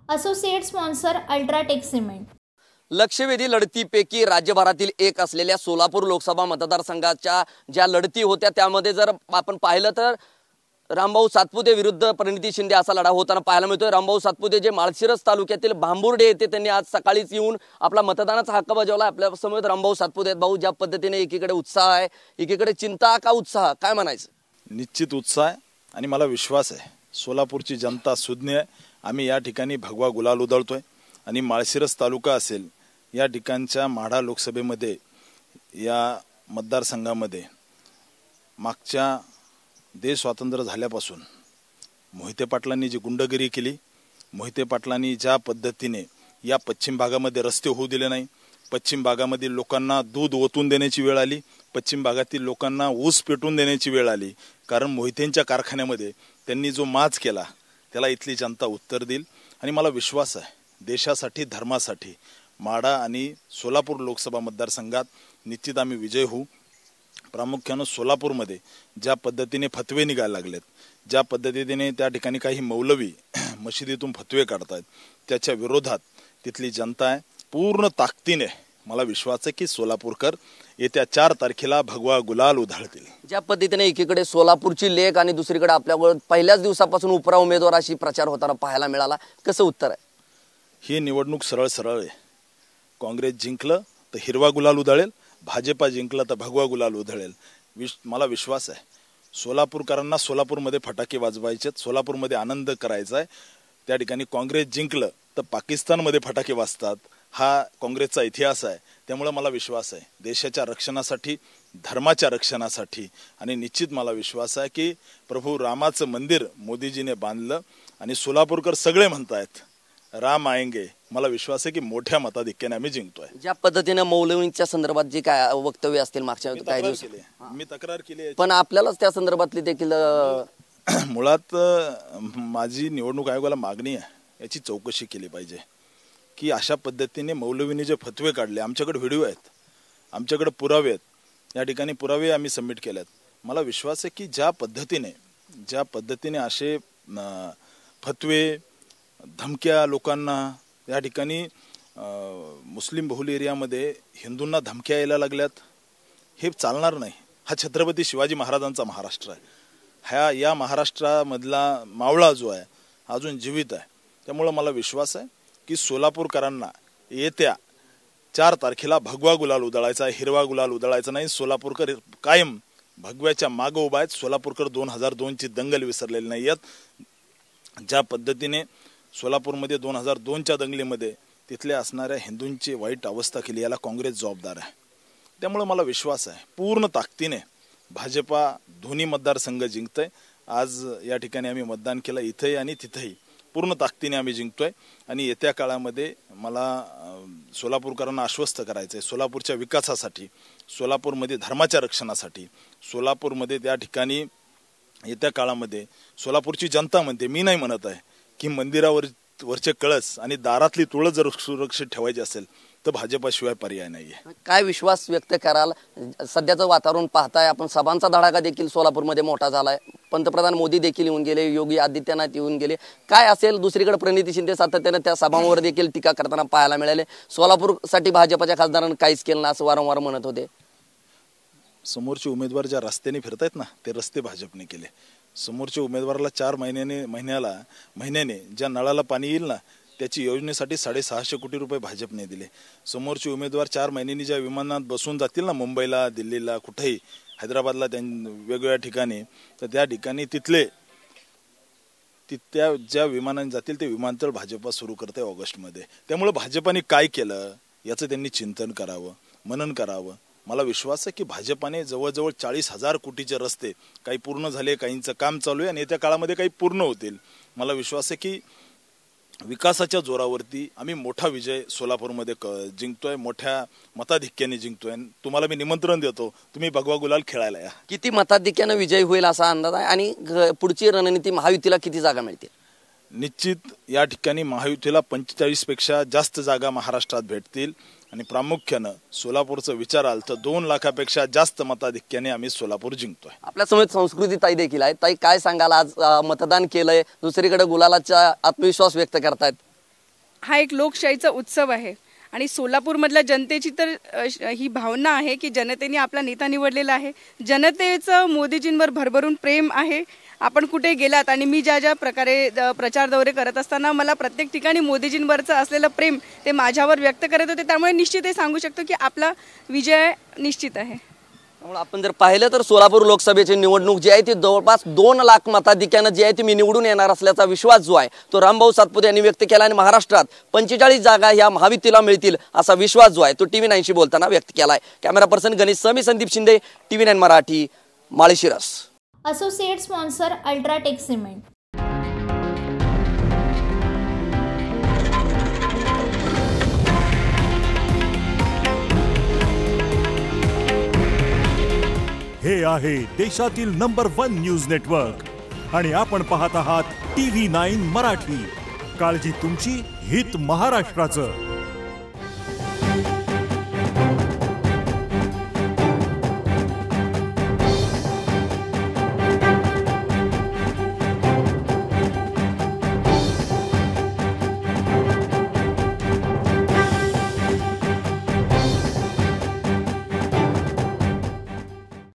Associate sponsor UltraTech cement. लक्षवेधी लढतीपैकी राज्यभरातील एक असलेल्या सोलापूर लोकसभा मतदारसंघाच्या ज्या लढती होत्या त्यामध्ये जर आपण पाहिलं तर रामभाऊ सातपुते विरुद्ध प्रणिती शिंदे असा लढा होताना पाहायला मिळतोय। रामभाऊ सातपुते जे माळशिरस तालुक्यातील भांबुर्डे येथे त्यांनी आज सकाळीच येऊन आपला मतदानाचा हक्क बजावला। आपल्या समोर रामभाऊ सातपुते आहेत। भाऊ, ज्या पद्धतीने एकीकडे उत्साह आहे, एकीकडे चिंता का उत्साह, काय म्हणायचं? निश्चित उत्साह आहे आणि मला विश्वास आहे सोलापूरची जनता सुज्ञ आहे। आम्ही या ठिकाणी भगवा गुलाल उधळतोय आणि माळशिरस तालुका असेल या ठिकाणच्या माढा लोकसभेमध्ये या मतदारसंघामध्ये मागच्या देश स्वातंत्र्य झाल्यापासून मोहिते पाटलांनी जी गुंडगिरी केली, मोहिते पाटलांनी ज्या पद्धतीने या पश्चिम भागामध्ये रस्ते होऊ दिले नाही, पश्चिम भागामधील लोकांना दूध ओतून देण्याची वेळ आली, पश्चिम भागातील लोकांना ऊस पेटून देण्याची वेळ आली, कारण मोहितेंच्या कारखान्यामध्ये त्यांनी जो माज केला त्याला इथली जनता उत्तर देईल। आणि मला विश्वास आहे देशासाठी धर्मासाठी माढा आणि सोलापूर लोकसभा मतदारसंघात निश्चित आम्ही विजय होऊ। प्रामुख्याने सोलापूरमध्ये ज्या पद्धतीने फतवे निघायला लागलेत, ज्या पद्धतीने त्या ठिकाणी काही मौलवी मशिदीतून फतवे काढतात, त्याच्या विरोधात तिथली जनता आहे पूर्ण ताकदीने। मला विश्वास आहे की सोलापूरकर येत्या 4 तारखेला भगवा गुलाल उधळतील। ज्या पद्धतीने एकीकडे सोलापूरची लेक आणि दुसरीकडे आपल्याकडे पहिल्याच दिवसापासून उपरा उमेदवार अशी प्रचार होताना पाहायला मिळाला, कसं उत्तर आहे? ही निवडणूक सरळ सरळ आहे। काँग्रेस जिंकलं तर हिरवा गुलाल उधळेल, भाजपा जिंकलं तर भगवा गुलाल उधळेल। मला विश्वास आहे सोलापूरकरांना सोलापूरमध्ये फटाके वाजवायचे, सोलापूरमध्ये आनंद करायचा आहे। त्या ठिकाणी काँग्रेस जिंकलं तर पाकिस्तानमध्ये फटाके वाजतात, हा काँग्रेसचा इतिहास आहे। त्यामुळे मला विश्वास आहे देशाच्या रक्षणासाठी, धर्माच्या रक्षणासाठी आणि निश्चित मला विश्वास आहे की प्रभू रामाचं मंदिर मोदीजीने बांधलं आणि सोलापूरकर सगळे म्हणतायत राम आएंगे। मला विश्वास आहे की मोठ्या मताधिक्याने आम्ही जिंकतोय। ज्या पद्धतीने मौलवींच्या संदर्भात जी काय वक्तव्य असतील मागच्या काही दिवस मी तक्रार केली, पण आपल्यालाच त्या संदर्भातली देखील मुळात माझी निवडणूक आयोगाला मागणी आहे याची चौकशी केली पाहिजे की अशा पद्धतीने मौलवींनी जे फतवे काढले, आमच्याकडे व्हिडिओ आहेत, आमच्याकडे पुरावे आहेत, या ठिकाणी पुरावे आम्ही सबमिट केलेत। मला विश्वास आहे की ज्या पद्धतीने असे फतवे धमक्या लोकांना या ठिकाणी मुस्लिम बहुल एरियामध्ये हिंदूंना धमक्या यायला लागल्यात, हे चालणार नाही। हा छत्रपती शिवाजी महाराजांचा महाराष्ट्र आहे, या महाराष्ट्रामधला मावळा जो आहे अजून जीवित आहे। त्यामुळे मला विश्वास आहे की सोलापूरकरांना येत्या 4 तारखेला भगवा गुलाल उधळायचा, हिरवा गुलाल उधळायचा नाही। सोलापूरकर कायम भगव्याच्या मागे उभा आहेत। सोलापूरकर 2002ची दंगल विसरलेले नाही आहेत। ज्या पद्धतीने सोलापूरमध्ये 2002च्या दंगलीमध्ये तिथल्या असणाऱ्या हिंदूंची वाईट अवस्था केली, याला काँग्रेस जबाबदार आहे। त्यामुळे मला विश्वास आहे पूर्ण ताकदीने भाजपा दोन्ही मतदारसंघ जिंकतोय। आज या ठिकाणी आम्ही मतदान केलं, इथेही आणि तिथेही पूर्ण ताकदीने आम्ही जिंकतोय। आणि येत्या काळामध्ये मला सोलापूरकरांना आश्वस्त करायचं आहे सोलापूरच्या विकासासाठी, सोलापूरमध्ये धर्माच्या रक्षणासाठी, सोलापूरमध्ये त्या ठिकाणी येत्या काळामध्ये सोलापूरची जनता म्हणते, मी नाही म्हणत आहे, की मंदिरावरचे कळस आणि दारातली तुळस जर सुरक्षित ठेवायची असेल तर भाजपाशिवाय पर्याय नाहीये। काय विश्वास व्यक्त कराल? सध्याचं वातावरण पाहताय आपण, सभांचा धडाका देखील सोलापूरमध्ये मोठा झालाय, पंतप्रधान मोदी देखील येऊन गेले, योगी आदित्यनाथ येऊन गेले, काय असेल? दुसरीकडे प्रणिती शिंदे सातत्याने त्या सभांवर देखील टीका करताना पाहायला मिळाले। सोलापूरसाठी भाजपाच्या खासदारांनी काहीच केलं ना असं वारंवार म्हणत होते। समोरचे उमेदवार ज्या रस्त्याने फिरतायत ना ते रस्ते भाजपने केले। समोरच्या उमेदवाराला 4 महिन्याने ज्या नळाला पाणी येईल ना त्याची योजनेसाठी 650 कोटी रुपये भाजपने दिले। समोरचे उमेदवार 4 महिन्यांनी ज्या विमानात बसून जातील ना मुंबईला, दिल्लीला, कुठेही, हैदराबादला, वेगवेगळ्या ठिकाणी, तर त्या ठिकाणी त्या ज्या विमानाने जातील ते विमानतळ भाजपा सुरू करते ऑगस्टमध्ये। त्यामुळे भाजपाने काय केलं याचं त्यांनी चिंतन करावं, मनन करावं। मला विश्वास आहे की भाजपाने जवळजवळ 40,000 कोटीचे रस्ते काही पूर्ण झाले, काहींचं काम चालू आहे आणि येत्या काळामध्ये काही पूर्ण होतील। मला विश्वास आहे की विकासाच्या जोरावरती आम्ही मोठा विजय सोलापूरमध्ये जिंकतोय, मोठ्या मताधिक्याने जिंकतोय। तुम्हाला मी निमंत्रण देतो, तुम्ही भगवा गुलाल खेळायला या। किती मताधिक्याने विजय होईल असा अंदाज आहे आणि पुढची रणनीती महायुतीला किती जागा मिळतील? निश्चित या ठिकाणी महायुतीला 45 पेक्षा जास्त जागा महाराष्ट्रात भेटतील आणि प्रामुख्याने सोलापूरचं विचाराल तर 2 लाखापेक्षा जास्त मताधिक्याने आम्ही सोलापूर जिंकतोय। आपल्या समोर संस्कृती ताई देखील आहे। ताई, काय सांगाल? आज मतदान केलंय, दुसरीकडे गुलालाचा आत्मविश्वास व्यक्त करतायत। हा एक लोकशाहीचा उत्सव आहे आणि सोलापूरमधल्या जनतेची तर ही भावना आहे की जनतेने आपला नेता निवडलेला आहे. जनतेचं मोदीजींवर भरभरून प्रेम आहे. आपण कुठे गेलात आणि मी ज्या प्रकारे प्रचार दौरे करत असताना मला प्रत्येक ठिकाणी मोदीजींवरचं असलेलं प्रेम ते माझ्यावर व्यक्त करत होते. त्यामुळे निश्चित हे सांगू शकतो की आपला विजय निश्चित आहे. त्यामुळे आपण जर पाहिलं तर सोलापूर लोकसभेची निवडणूक जी आहे ती जवळपास 2 लाख मताधिक्यानं जी आहे ती मी निवडून येणार असल्याचा विश्वास जो आहे तो रामभाऊ सातपुते यांनी व्यक्त केला आणि महाराष्ट्रात 45 जागा ह्या महायुतीला मिळतील असा विश्वास जो आहे तो TV 9शी बोलताना व्यक्त केलाय. कॅमेरा पर्सन गणेश समी, Sandeep Shinde, TV 9 Marathi, Malshiras. Associate sponsor UltraTech cement. हे आहे देशातील नंबर 1 न्यूज नेटवर्क आणि आपण पाहत आहात TV 9 मराठी. काळजी तुमची, हित महाराष्ट्राचं.